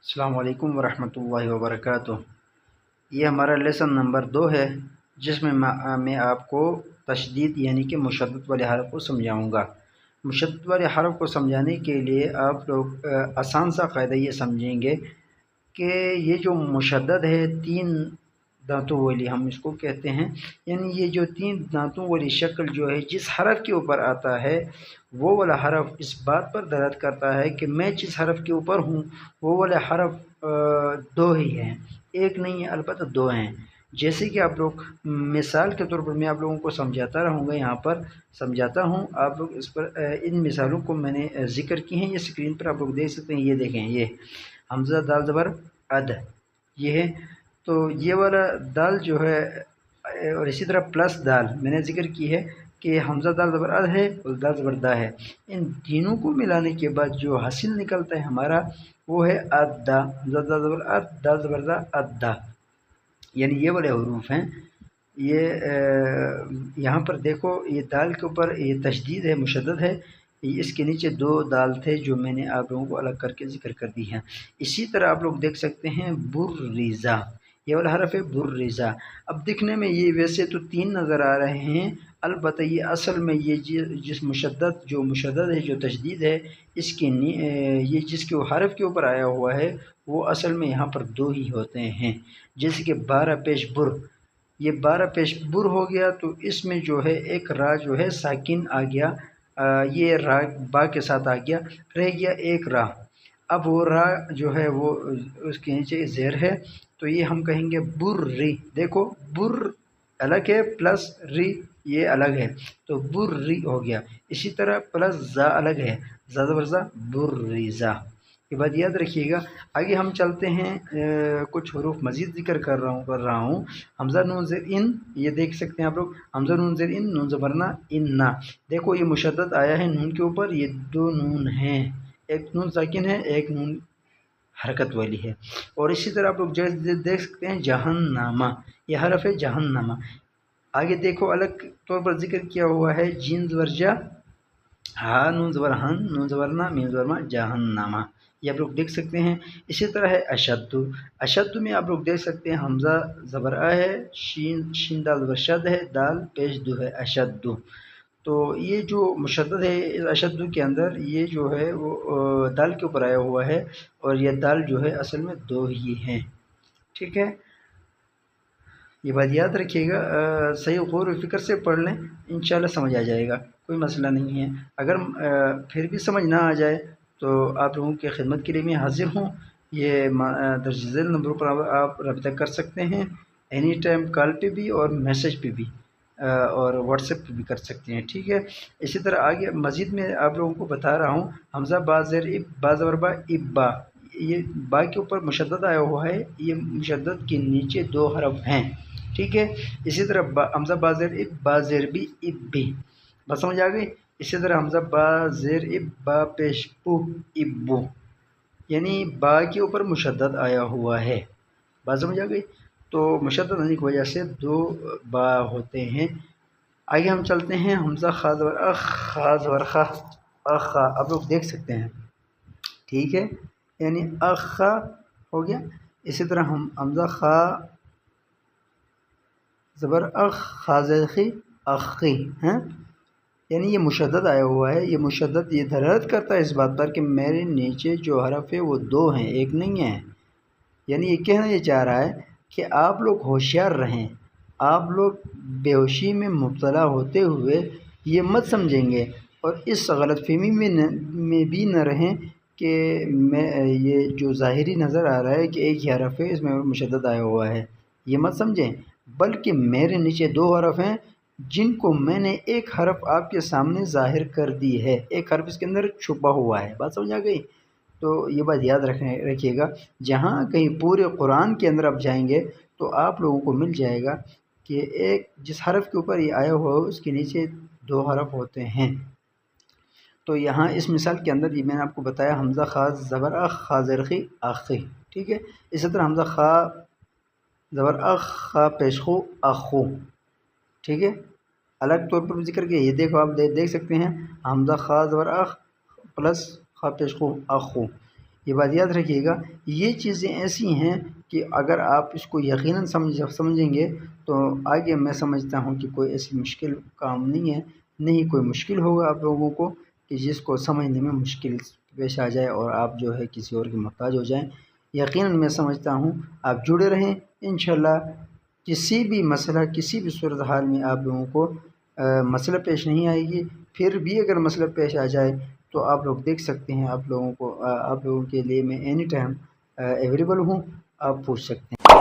السلام علیکم ورحمۃ اللہ وبرکاتہ۔ یہ ہمارا لیسن نمبر 2 ہے، جس میں میں آپ کو تشدید یعنی کہ مشدد والے حرف کو سمجھاؤں گا۔ مشدد والے حرف کو سمجھانے کے لیے آپ لوگ آسان سا قاعدہ یہ سمجھیں گے کہ یہ جو مشدد ہے 3 دانتوں والی ہم اس کو کہتے ہیں، یعنی یہ جو 3 دانتوں والی شکل جو ہے جس حرف کے اوپر آتا ہے وہ والا حرف اس بات پر دلالت کرتا ہے کہ میں جس حرف کے اوپر ہوں وہ والے حرف 2 ہی ہیں، ایک نہیں ہے البتہ 2 ہیں۔ جیسے کہ آپ لوگ مثال کے طور پر میں آپ لوگوں کو سمجھاتا رہوں گا، یہاں پر سمجھاتا ہوں، آپ لوگ اس پر ان مثالوں کو میں نے ذکر کی ہیں، یہ اسکرین پر آپ لوگ دیکھ سکتے ہیں۔ یہ دیکھیں، یہ حمزہ دال زبر اد یہ ہے، تو یہ والا دال جو ہے، اور اسی طرح پلس دال میں نے ذکر کی ہے کہ حمزہ دال زبر اد ہے اور دال زبر دا ہے، ان تینوں کو ملانے کے بعد جو حاصل نکلتا ہے ہمارا وہ ہے ادا، حمزہ دال زبر اد دال زبر دا ادا، یعنی یہ والے حروف ہیں۔ یہ یہاں پر دیکھو، یہ دال کے اوپر یہ تشدید ہے، مشدد ہے، اس کے نیچے 2 دال تھے جو میں نے آپ لوگوں کو الگ کر کے ذکر کر دی ہیں۔ اسی طرح آپ لوگ دیکھ سکتے ہیں برریزہ، یہ والا حرف ہے برریزہ۔ اب دکھنے میں یہ ویسے تو 3 نظر آ رہے ہیں، البتہ یہ اصل میں یہ جس مشدد ہے، جو تشدید ہے، اس کے یہ جس کے حرف کے اوپر آیا ہوا ہے وہ اصل میں یہاں پر 2 ہی ہوتے ہیں۔ جیسے کہ 12 پیش بر، یہ 12 پیش بر ہو گیا، تو اس میں جو ہے ایک را جو ہے ساکن آ گیا، یہ را با کے ساتھ آ گیا، رہ گیا ایک را۔ اب وہ را جو ہے وہ اس کے نیچے زیر ہے، تو یہ ہم کہیں گے بر ری۔ دیکھو بر الگ ہے پلس ری یہ الگ ہے، تو بر ری ہو گیا۔ اسی طرح پلس زا الگ ہے، زا زبر زا برریزہ، یہ بات یاد رکھیے گا۔ آگے ہم چلتے ہیں، کچھ حروف مزید ذکر کر رہا ہوں۔ حمزہ نون زیر ان، یہ دیکھ سکتے ہیں آپ لوگ، حمزہ نون زیر ان، نون زبرنا ان نا، دیکھو یہ مشدد آیا ہے نون کے اوپر، یہ 2 نون ہیں، ایک نون ساکن ہے ایک نون حرکت والی ہے۔ اور اسی طرح آپ لوگ دیکھ سکتے ہیں جہنما، یہ حرف ہے جہنما۔ آگے دیکھو الگ طور پر ذکر کیا ہوا ہے جین زبر جا، ہا نون زبر ہن، نون زبرنا میم زبرما جہنما، یہ آپ لوگ دیکھ سکتے ہیں۔ اسی طرح ہے اشد، اشد میں آپ لوگ دیکھ سکتے ہیں حمزہ زبر آ ہے، شین دال زبر شد ہے، دال پیش دو ہے، اشد۔ تو یہ جو مشدد ہے اشد کے اندر، یہ جو ہے وہ دال کے اوپر آیا ہوا ہے، اور یہ دال جو ہے اصل میں 2 ہی ہیں، ٹھیک ہے، یہ بات یاد رکھیے گا۔ صحیح غور و فکر سے پڑھ لیں، انشاءاللہ سمجھ آ جائے گا، کوئی مسئلہ نہیں ہے۔ اگر پھر بھی سمجھ نہ آ جائے تو آپ لوگوں کی خدمت کے لیے میں حاضر ہوں، یہ درج ذیل نمبر پر آپ رابطہ کر سکتے ہیں، اینی ٹائم کال پہ بھی اور میسج پہ بھی، اور واٹس ایپ پہ بھی کر سکتے ہیں، ٹھیک ہے۔ اسی طرح آگے مزید میں آپ لوگوں کو بتا رہا ہوں، حمزہ با زیر اب، با زبر با ابا، یہ با کے اوپر مشدد آیا ہوا ہے، یہ مشدد کے نیچے 2 حرف ہیں، ٹھیک ہے۔ اسی طرح حمزہ با زیر اب، با زیر بھی اب بھی، بس سمجھ آ گئی۔ اسی طرح حمزہ با زیر اب، با پیش بو ابو، یعنی با کے اوپر مشدد آیا ہوا ہے، بات سمجھ آ گئی۔ تو مشدد ہونے کی وجہ سے 2 با ہوتے ہیں۔ آگے ہم چلتے ہیں، حمزہ خا زبر اخ، خا زبر خا، اخا، آپ لوگ دیکھ سکتے ہیں، ٹھیک ہے، یعنی اخا ہو گیا۔ اسی طرح ہم حمزہ خا زبر اخ، خا زیر خی، اخی ہیں، یعنی یہ مشدد آیا ہوا ہے، یہ مشدد یہ دلالت کرتا ہے اس بات پر کہ میرے نیچے جو حرف ہے وہ 2 ہیں، ایک نہیں ہے، یعنی یہ کہنا یہ چاہ رہا ہے کہ آپ لوگ ہوشیار رہیں، آپ لوگ بے ہوشی میں مبتلا ہوتے ہوئے یہ مت سمجھیں گے، اور اس غلط فہمی میں بھی نہ رہیں کہ میں یہ جو ظاہری نظر آ رہا ہے کہ ایک ہی حرف ہے اس میں مشدد آیا ہوا ہے، یہ مت سمجھیں، بلکہ میرے نیچے 2 حرف ہیں جن کو میں نے ایک حرف آپ کے سامنے ظاہر کر دی ہے، ایک حرف اس کے اندر چھپا ہوا ہے، بات سمجھ آ گئی۔ تو یہ بات یاد رکھیے گا، جہاں کہیں پورے قرآن کے اندر آپ جائیں گے تو آپ لوگوں کو مل جائے گا کہ ایک جس حرف کے اوپر یہ آیا ہوا ہے اس کے نیچے 2 حرف ہوتے ہیں۔ تو یہاں اس مثال کے اندر یہ میں نے آپ کو بتایا، حمزہ خا زبر اخ، خا زیر خی، اخی، ٹھیک ہے۔ اسی طرح حمزہ خا زبر اخ، خا پیش خو، اخو، ٹھیک ہے، الگ طور پر ذکر کیا، یہ دیکھو آپ دیکھ سکتے ہیں، حمزہ خا زبر اخ پلس خا پیش خو، اخو، یہ بات یاد رکھیے گا۔ یہ چیزیں ایسی ہیں کہ اگر آپ اس کو یقیناً سمجھیں گے تو آگے میں سمجھتا ہوں کہ کوئی ایسی مشکل کام نہیں ہے، نہیں کوئی مشکل ہوگا آپ لوگوں کو کہ جس کو سمجھنے میں مشکل پیش آ جائے اور آپ جو ہے کسی اور کے محتاج ہو جائیں۔ یقیناً میں سمجھتا ہوں آپ جڑے رہیں انشاءاللہ۔ کسی بھی مسئلہ، کسی بھی صورتحال میں آپ لوگوں کو مسئلہ پیش نہیں آئے گی۔ پھر بھی اگر مسئلہ پیش آ جائے تو آپ لوگ دیکھ سکتے ہیں، آپ لوگوں کے لیے میں اینی ٹائم اویلیبل ہوں، آپ پوچھ سکتے ہیں۔